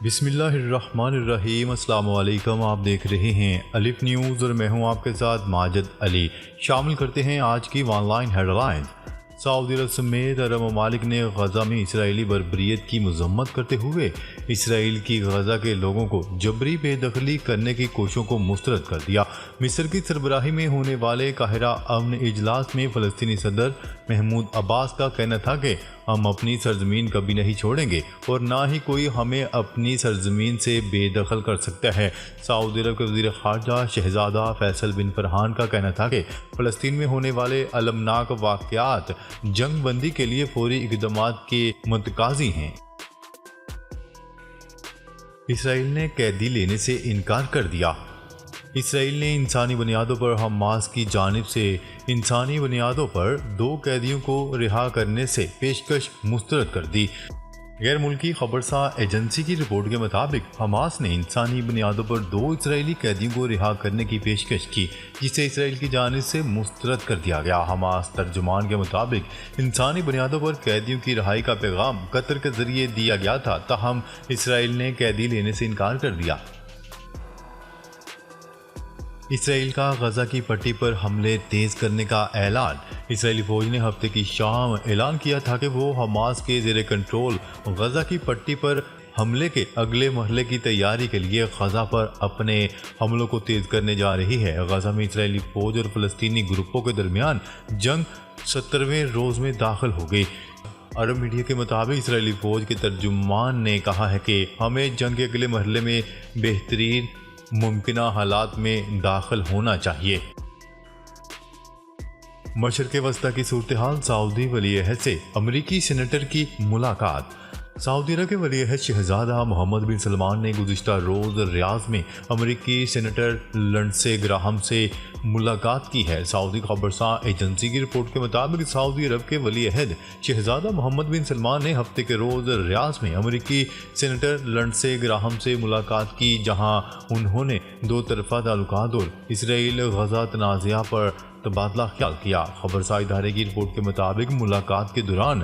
بسم اللہ الرحمن الرحیم۔ السلام علیکم، آپ دیکھ رہے ہیں الف نیوز اور میں ہوں آپ کے ساتھ ماجد علی۔ شامل کرتے ہیں آج کی آن لائن ہیڈ لائنز۔ سعودی عرب سمیت عرب ممالک نے غزہ میں اسرائیلی بربریت کی مذمت کرتے ہوئے اسرائیل کی غزہ کے لوگوں کو جبری بے دخلی کرنے کی کوششوں کو مسترد کر دیا۔ مصر کی سربراہی میں ہونے والے قاہرہ امن اجلاس میں فلسطینی صدر محمود عباس کا کہنا تھا کہ ہم اپنی سرزمین کبھی نہیں چھوڑیں گے اور نہ ہی کوئی ہمیں اپنی سرزمین سے بے دخل کر سکتا ہے۔ سعودی عرب کے وزیر خارجہ شہزادہ فیصل بن فرحان کا کہنا تھا کہ فلسطین میں ہونے والے المناک واقعات جنگ بندی کے لیے فوری اقدامات کے متقاضی ہیں۔ اسرائیل نے قیدی لینے سے انکار کر دیا۔ اسرائیل نے انسانی بنیادوں پر حماس کی جانب سے انسانی بنیادوں پر 2 قیدیوں کو رہا کرنے سے پیشکش مسترد کر دی۔ غیر ملکی خبرساں ایجنسی کی رپورٹ کے مطابق حماس نے انسانی بنیادوں پر 2 اسرائیلی قیدیوں کو رہا کرنے کی پیشکش کی، جسے اسرائیل کی جانب سے مسترد کر دیا گیا۔ حماس ترجمان کے مطابق انسانی بنیادوں پر قیدیوں کی رہائی کا پیغام قطر کے ذریعے دیا گیا تھا، تاہم اسرائیل نے قیدی لینے سے انکار کر دیا۔ اسرائیل کا غزہ کی پٹی پر حملے تیز کرنے کا اعلان۔ اسرائیلی فوج نے ہفتے کی شام اعلان کیا تھا کہ وہ حماس کے زیر کنٹرول غزہ کی پٹی پر حملے کے اگلے مرحلے کی تیاری کے لیے غزہ پر اپنے حملوں کو تیز کرنے جا رہی ہے۔ غزہ میں اسرائیلی فوج اور فلسطینی گروپوں کے درمیان جنگ 70ویں روز میں داخل ہو گئی۔ عرب میڈیا کے مطابق اسرائیلی فوج کے ترجمان نے کہا ہے کہ ہمیں جنگ کے اگلے مرحلے میں بہترین ممکنہ حالات میں داخل ہونا چاہیے۔ مشرق وسطی کی صورتحال، سعودی ولی عہد سے امریکی سینیٹر کی ملاقات۔ سعودی عرب کے ولی عہد شہزادہ محمد بن سلمان نے گزشتہ روز ریاض میں امریکی سینیٹر لنڈسے گراہم سے ملاقات کی ہے۔ سعودی خبرساں ایجنسی کی رپورٹ کے مطابق سعودی عرب کے ولی عہد شہزادہ محمد بن سلمان نے ہفتے کے روز ریاض میں امریکی سینیٹر لنڈسے گراہم سے ملاقات کی، جہاں انہوں نے 2 طرفہ تعلقات اور اسرائیل غزہ تنازعہ پر تبادلہ خیال کیا۔ خبرساں ادارے کی رپورٹ کے مطابق ملاقات کے دوران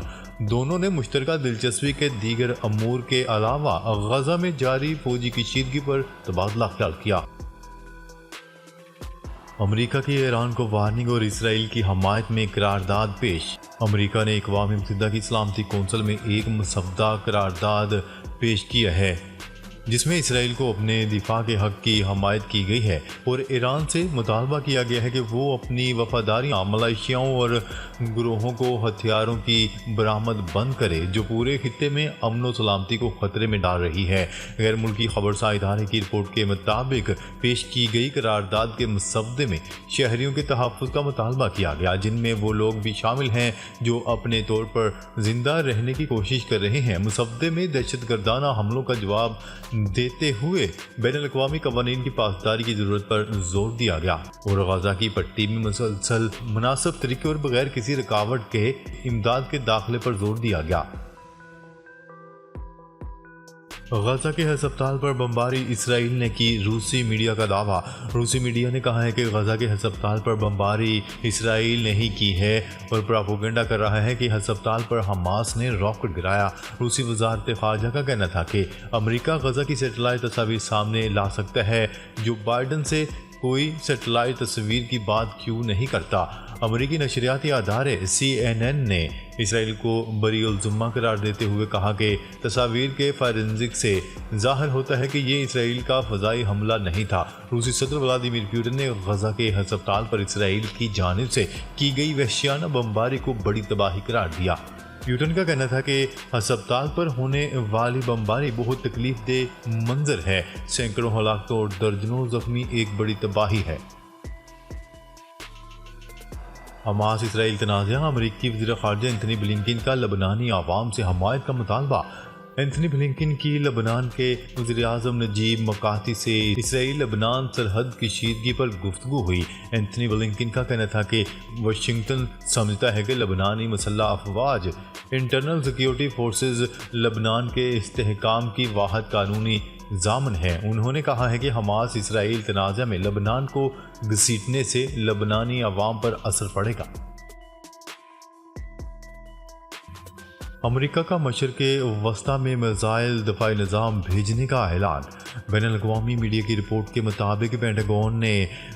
دونوں نے مشترکہ دلچسپی کے دیگر امور کے علاوہ غزہ میں جاری فوجی کشیدگی پر تبادلہ خیال کیا۔ امریکہ کی ایران کو وارننگ اور اسرائیل کی حمایت میں قرارداد پیش۔ امریکہ نے اقوام متحدہ کی سلامتی کونسل میں ایک مسودہ قرارداد پیش کیا ہے، جس میں اسرائیل کو اپنے دفاع کے حق کی حمایت کی گئی ہے اور ایران سے مطالبہ کیا گیا ہے کہ وہ اپنی وفاداریاں ملیشیاؤں اور گروہوں کو ہتھیاروں کی برآمد بند کرے جو پورے خطے میں امن و سلامتی کو خطرے میں ڈال رہی ہے۔ غیر ملکی خبرساں ادارے کی رپورٹ کے مطابق پیش کی گئی قرارداد کے مسودے میں شہریوں کے تحفظ کا مطالبہ کیا گیا، جن میں وہ لوگ بھی شامل ہیں جو اپنے طور پر زندہ رہنے کی کوشش کر رہے ہیں۔ مسودے میں دہشت گردانہ حملوں کا جواب دیتے ہوئے بین الاقوامی قوانین کی پاسداری کی ضرورت پر زور دیا گیا اور غزہ کی پٹی میں مسلسل مناسب طریقے اور بغیر کسی رکاوٹ کے امداد کے داخلے پر زور دیا گیا۔ غزہ کے ہسپتال پر بمباری اسرائیل نے کی، روسی میڈیا کا دعویٰ۔ روسی میڈیا نے کہا ہے کہ غزہ کے ہسپتال پر بمباری اسرائیل نے ہی کی ہے اور پروپیگنڈا کر رہا ہے کہ ہسپتال پر حماس نے راکٹ گرایا۔ روسی وزارت خارجہ کا کہنا تھا کہ امریکہ غزہ کی سیٹلائٹ تصاویر سامنے لا سکتا ہے، جو بائیڈن سے کوئی سیٹلائٹ تصویر کی بات کیوں نہیں کرتا۔ امریکی نشریاتی ادارے CNN نے اسرائیل کو بری الذمہ قرار دیتے ہوئے کہا کہ تصاویر کے فورینزک سے ظاہر ہوتا ہے کہ یہ اسرائیل کا فضائی حملہ نہیں تھا۔ روسی صدر ولادیمیر پوٹن نے غزہ کے ہسپتال پر اسرائیل کی جانب سے کی گئی وحشیانہ بمباری کو بڑی تباہی قرار دیا۔ پوٹن کا کہنا تھا کہ ہسپتال پر ہونے والی بمباری بہت تکلیف دہ منظر ہے، سینکڑوں ہلاکتیں اور درجنوں زخمی، ایک بڑی تباہی ہے۔ حماس اسرائیل تنازعہ، امریکی وزیر خارجہ اینتھنی بلنکن کا لبنانی عوام سے حمایت کا مطالبہ۔ اینتھنی بلنکن کی لبنان کے وزیر اعظم نجیب مکاتی سے اسرائیل لبنان سرحد کشیدگی پر گفتگو ہوئی۔ اینتھنی بلنکن کا کہنا تھا کہ واشنگٹن سمجھتا ہے کہ لبنانی مسلح افواج انٹرنل سیکیورٹی فورسز لبنان کے استحکام کی واحد قانونی ضامن ہے۔ انہوں نے کہا ہے کہ حماس اسرائیل تنازع میں لبنان کو گھسیٹنے سے لبنانی عوام پر اثر پڑے گا۔ امریکہ کا مشرق وسطی میں میزائل دفاعی نظام بھیجنے کا اعلان۔ بین الاقوامی میڈیا کی رپورٹ کے مطابق پینٹاگون نے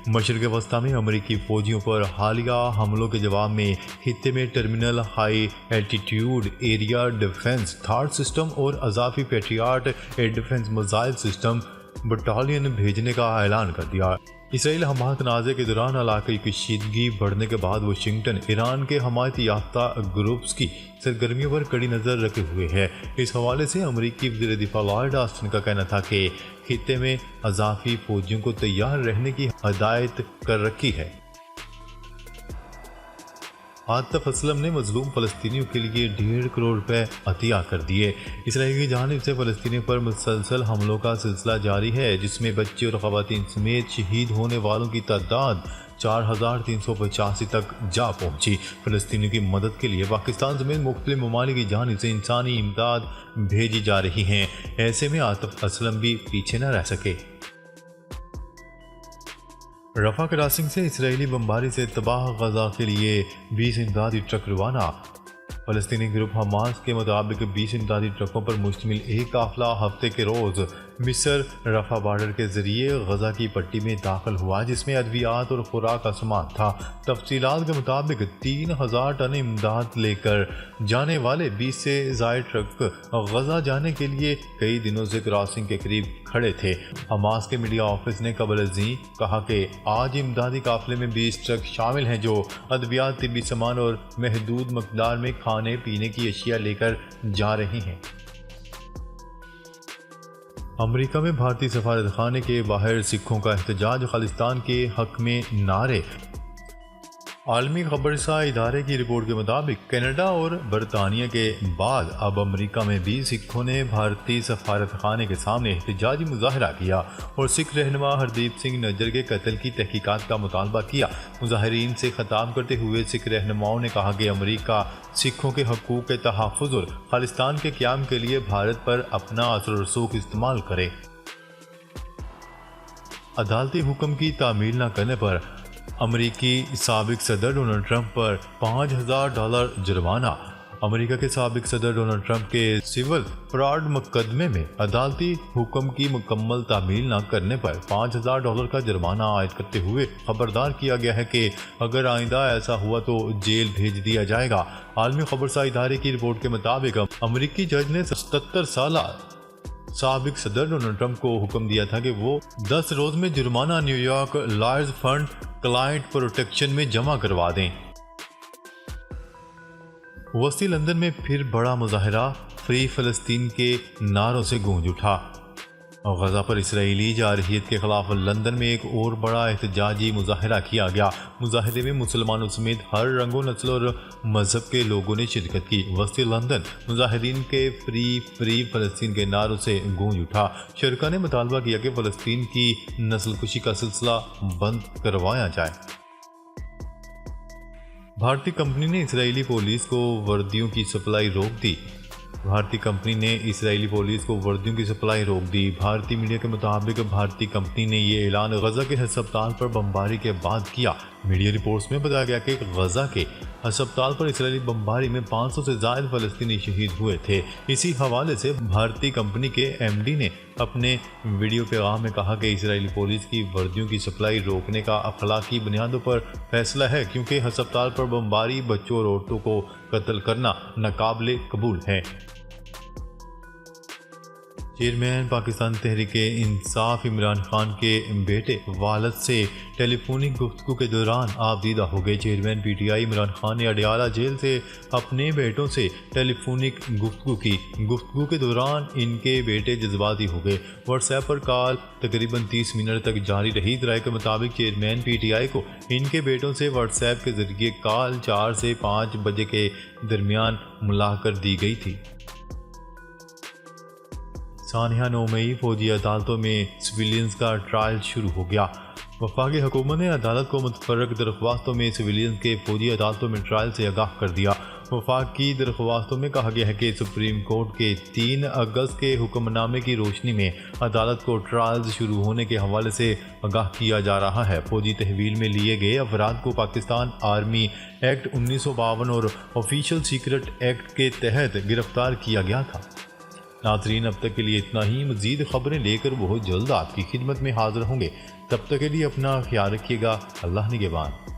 مشرق وسطی میں امریکی فوجیوں پر حالیہ حملوں کے جواب میں خطے میں terminal high altitude area defence THAAD system اور اضافی Patriot air defence missile system battalion بھیجنے کا اعلان کر دیا۔ اسرائیل حماس تنازع کے دوران علاقائی کشیدگی بڑھنے کے بعد واشنگٹن ایران کے حمایت یافتہ گروپس کی سرگرمیوں پر کڑی نظر رکھے ہوئے ہے۔ اس حوالے سے امریکی وزیر دفاع لارڈ آسٹن کا کہنا تھا کہ خطے میں اضافی فوجیوں کو تیار رہنے کی ہدایت کر رکھی ہے۔ عاطف اسلم نے مظلوم فلسطینیوں کے لیے 1.5 کروڑ روپے عطیہ کر دیے۔ اسرائیل کی جانب سے فلسطینیوں پر مسلسل حملوں کا سلسلہ جاری ہے، جس میں بچے اور خواتین سمیت شہید ہونے والوں کی تعداد 4,385 تک جا پہنچی۔ فلسطینیوں کی مدد کے لیے پاکستان سمیت مختلف ممالک کی جانب سے انسانی امداد بھیجی جا رہی ہیں۔ ایسے میں عاطف اسلم بھی پیچھے نہ رہ سکے۔ رفح کراسنگ سے اسرائیلی بمباری سے تباہ غزہ کے لیے 20 امدادی ٹرک روانہ۔ فلسطینی گروپ حماس کے مطابق 20 امدادی ٹرکوں پر مشتمل ایک قافلہ ہفتے کے روز مصر رفح بارڈر کے ذریعے غزہ کی پٹی میں داخل ہوا، جس میں ادویات اور خوراک کا سامان تھا۔ تفصیلات کے مطابق 3,000 ٹن امداد لے کر جانے والے 20 سے زائد ٹرک غزہ جانے کے لیے کئی دنوں سے کراسنگ کے قریب کھڑے تھے۔ حماس کے میڈیا آفس نے قبل ازیں کہا کہ آج امدادی قافلے میں 20 ٹرک شامل ہیں جو ادویات، طبی سامان اور محدود مقدار میں کھانے پینے کی اشیاء لے کر جا رہے ہیں۔ امریکہ میں بھارتی سفارت خانے کے باہر سکھوں کا احتجاج، خالصتان کے حق میں نعرے۔ عالمی خبررساں ادارے کی رپورٹ کے مطابق کینیڈا اور برطانیہ کے بعد اب امریکہ میں بھی سکھوں نے بھارتی سفارت خانے کے سامنے احتجاجی مظاہرہ کیا اور سکھ رہنما ہردیپ سنگھ نجر کے قتل کی تحقیقات کا مطالبہ کیا۔ مظاہرین سے خطاب کرتے ہوئے سکھ رہنماؤں نے کہا کہ امریکہ سکھوں کے حقوق کے تحفظ اور خالصتان کے قیام کے لیے بھارت پر اپنا اثر و رسوخ استعمال کرے۔ عدالتی حکم کی تعمیل نہ کرنے پر امریکی سابق صدر ڈونلڈ ٹرمپ پر $5,000 جرمانہ۔ امریکہ کے سابق صدر ڈونلڈ ٹرمپ کے سول فراڈ مقدمے میں عدالتی حکم کی مکمل تعمیل نہ کرنے پر $5,000 کا جرمانہ عائد کرتے ہوئے خبردار کیا گیا ہے کہ اگر آئندہ ایسا ہوا تو جیل بھیج دیا جائے گا۔ عالمی خبررساں ادارے کی رپورٹ کے مطابق امریکی جج نے 77 سالہ سابق صدر ڈونلڈ ٹرمپ کو حکم دیا تھا کہ وہ 10 روز میں جرمانہ new York lawyers fund client protection میں جمع کروا دیں۔ وسطی لندن میں پھر بڑا مظاہرہ، فری فلسطین کے نعروں سے گونج اٹھا۔ غزہ پر اسرائیلی جارحیت کے خلاف لندن میں ایک اور بڑا احتجاجی مظاہرہ کیا گیا۔ مظاہرے میں مسلمانوں سمیت ہر رنگ و نسل اور مذہب کے لوگوں نے شرکت کی۔ وسطی لندن مظاہرین کے فری فلسطین کے نعروں سے گونج اٹھا۔ شرکاء نے مطالبہ کیا کہ فلسطین کی نسل کشی کا سلسلہ بند کروایا جائے۔ بھارتی کمپنی نے اسرائیلی پولیس کو وردیوں کی سپلائی روک دی۔ بھارتی کمپنی نے اسرائیلی پولیس کو وردیوں کی سپلائی روک دی۔ بھارتی میڈیا کے مطابق بھارتی کمپنی نے یہ اعلان غزہ کے ہسپتال پر بمباری کے بعد کیا۔ میڈیا رپورٹس میں بتایا گیا کہ غزہ کے ہسپتال پر اسرائیلی بمباری میں 500 سے زائد فلسطینی شہید ہوئے تھے۔ اسی حوالے سے بھارتی کمپنی کے ایم ڈی نے اپنے ویڈیو پیغام میں کہا کہ اسرائیلی پولیس کی وردیوں کی سپلائی روکنے کا اخلاقی بنیادوں پر فیصلہ ہے، کیونکہ ہسپتال پر بمباری، بچوں اور عورتوں کو قتل کرنا ناقابل قبول ہے۔ چیئرمین پاکستان تحریک انصاف عمران خان کے بیٹے والد سے ٹیلی فونک گفتگو کے دوران آبدیدہ ہو گئے۔ Chairman P T I Imran Khan نے اڈیالہ جیل سے اپنے بیٹوں سے ٹیلی فونک گفتگو کی۔ گفتگو کے دوران ان کے بیٹے جذباتی ہو گئے۔ واٹس ایپ پر کال تقریباً 30 منٹ تک جاری رہی۔ ذرائع کے مطابق چیئرمین پی ٹی آئی کو ان کے بیٹوں سے واٹس ایپ کے ذریعے کال 4 سے 5 بجے کے درمیان ملا کر دی گئی تھی۔ سانحہ 9 مئی فوجی عدالتوں میں سویلینز کا ٹرائل شروع ہو گیا۔ وفاقی حکومت نے عدالت کو متفرق درخواستوں میں سویلینز کے فوجی عدالتوں میں ٹرائل سے آگاہ کر دیا۔ وفاق کی درخواستوں میں کہا گیا ہے کہ سپریم کورٹ کے 3 اگست کے حکم نامے کی روشنی میں عدالت کو ٹرائلز شروع ہونے کے حوالے سے آگاہ کیا جا رہا ہے۔ فوجی تحویل میں لیے گئے افراد کو پاکستان آرمی ایکٹ 1952 اور آفیشل سیکرٹ ایکٹ کے تحت گرفتار کیا گیا تھا۔ ناظرین، اب تک کے لیے اتنا ہی۔ مزید خبریں لے کر بہت جلد آپ کی خدمت میں حاضر ہوں گے۔ تب تک کے لیے اپنا خیال رکھیے گا۔ اللہ نگہبان۔